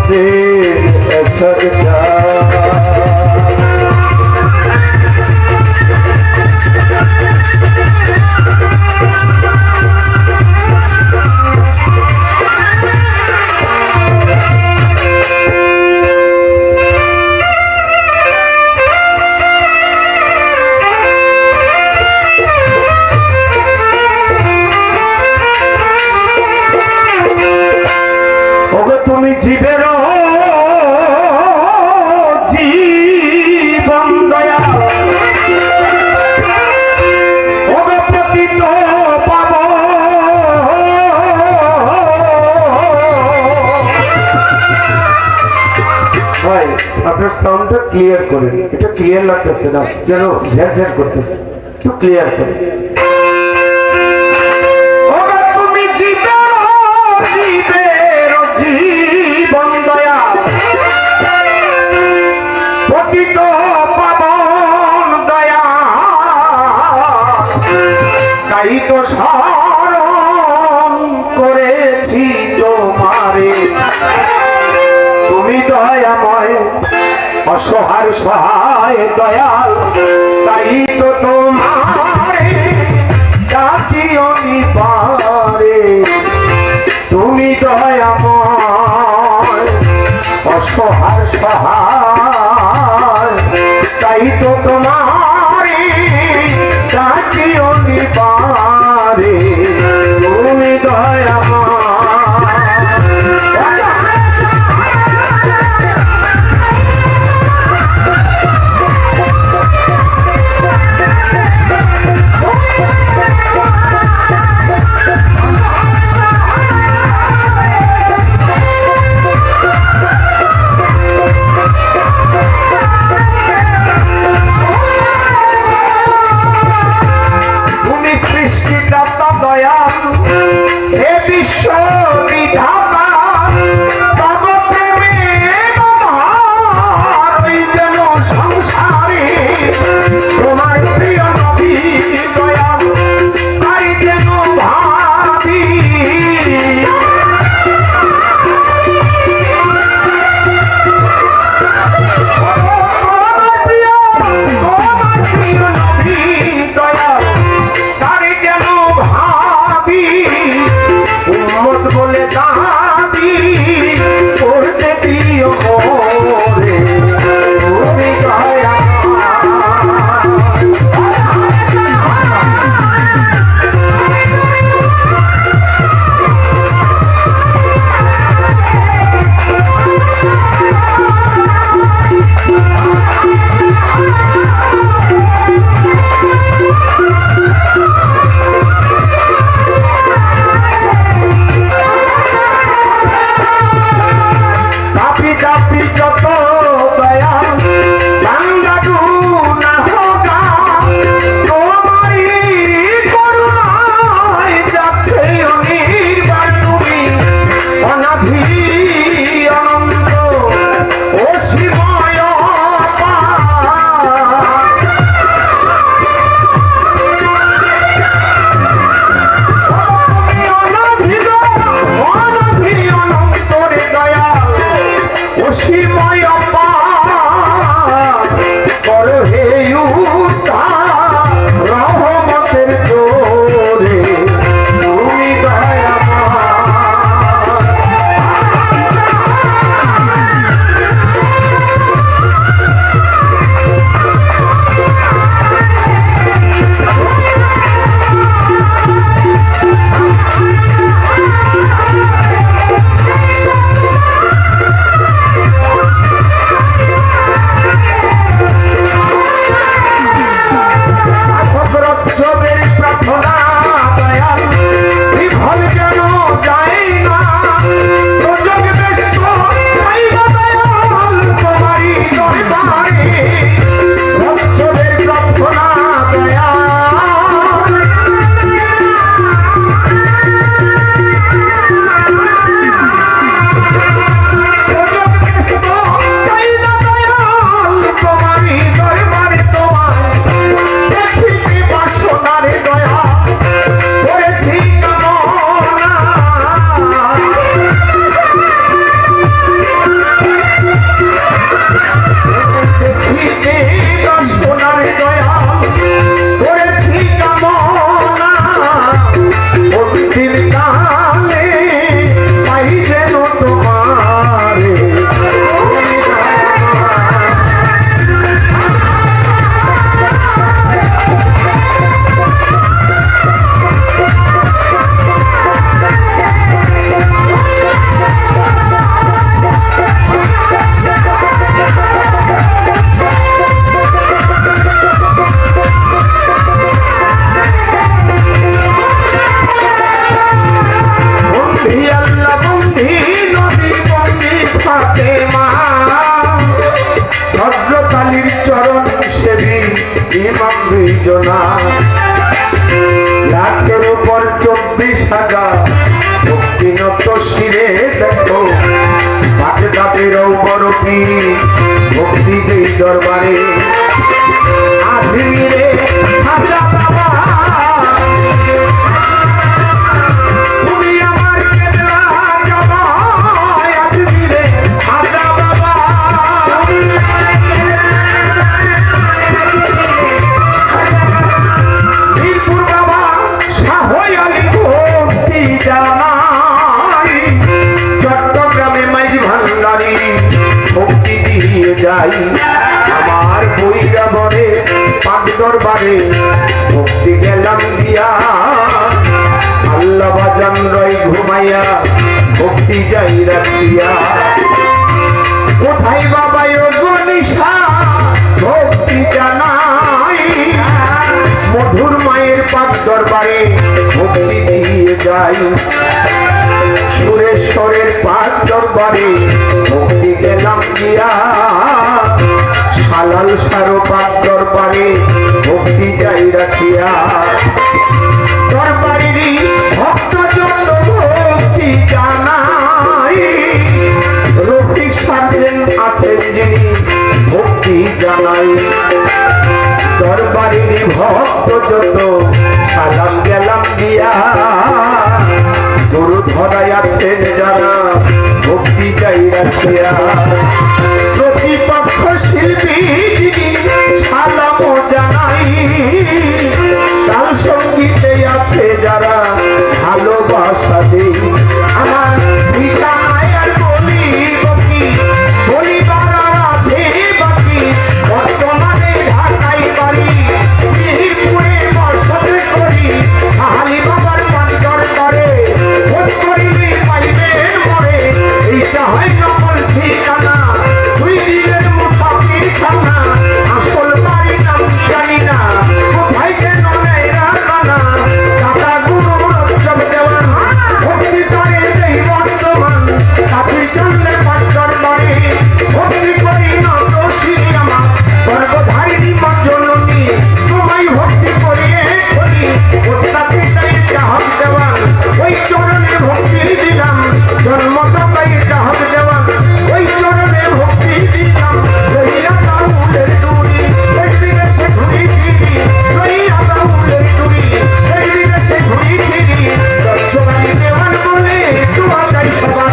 दिल असर जा তুমি জীবের জীবন দয়া পতিত পাব ভাই আপনার সাউন্ডটা ক্লিয়ার করেন এটা ক্লিয়ার লাগতেছে না যেন ঝেরঝের করতেছে একটু ক্লিয়ার করেন তাই তো স্মরণ করেছি তোমারে তুমি দয়াময় অসহায় সহায় দয়াল তাই তো তোমারে ডাকি অনিবারে তুমি দয়াময় অসহায় সহায় তাই তো তোমারে ডাকি অনিবারে তুমি দয়াময় জনা, লাখের উপর 24,000 ভক্তিনত শিরে দেখো, পাটে তাদেরও বড় পীর ভক্তি দেই দরবারে। আজমিরে খাজা বাবা তুমি আমার কেবলা জামাই, আজমিরে খাজা বাবা মিরপুর বাবা শাহ আলী ভক্তি জানাই, চট্টগ্রামে মাইজ ভান্ডারি ভক্তি দিয়ে যাই। আমার বইরা বরে পাক দরবারে ভক্তি গেলাম দিয়া, আল্লাহ বাজান রয় ঘুমাইয়া ভক্তি যাই রাখিয়া। কোথায় বাবা গনিশা ভক্তি জানাই, মধুর মায়ের পাক দরবারে ভক্তি দিয়ে যাই। সুরেশ্বরের পাক দরবারে ভক্তি গেলাম দিয়া, হালাল সারো পাক দরবারে ভক্তি যাই রাখিয়া। দরবারেরই ভক্ত যত ভক্তি জানাই, রফিক সাজেন আছেন যিনি ভক্তি জানাই। দরবারেরই ভক্ত যত সালাম গেলাম দিয়া, গুরু ধরাই আছেন যারা ভক্তি যাই রাখিয়া। প্রতিপক্ষ শিল্পী যিনি সালাম জানাই, তার সঙ্গীতে আছে যারা ভালোবাসা দেই। আমার পিতা মায়ের বলি বাকি, বলিবার আছে বাকি, বর্তমানে ঢাকায় বাড়ি, মিরপুরে বসত করি, আলী বাবার পাঞ্জর করে ভোট করিলে পাইবেন মরে। এইটা হয় নকল ঠিকানা, দুই দিনের মুসাফির খানা, আসল বাড়ি নাম জানি না, কোথায় যেন নেয় রাখানা। দাদা গুরু রক্ষক দেওয়ান ভক্তি করে এই বর্তমান, কাপি চন্দ্রে পাঞ্জর বাড়ি ভক্তি করি না দোষী আমার, গর্ভধারিণী মা জননী তোমায় ভক্তি করিয়ে করি। ওস্তাদি তাই চাহক দেওয়ান ওই চরণে ভক্তি দিলাম, জন্মদাতাই চাহক দেওয়ান ওই চরণে ভক্তি দিলাম। রইয়া বাউলের তুরি এই বিদেশে ঘুরি ফিরি, রইয়া বাউলের তুরি এই বিদেশে ঘুরি ফিরি, দর্শনালী দেওয়ান বলে তোমার চাই সবার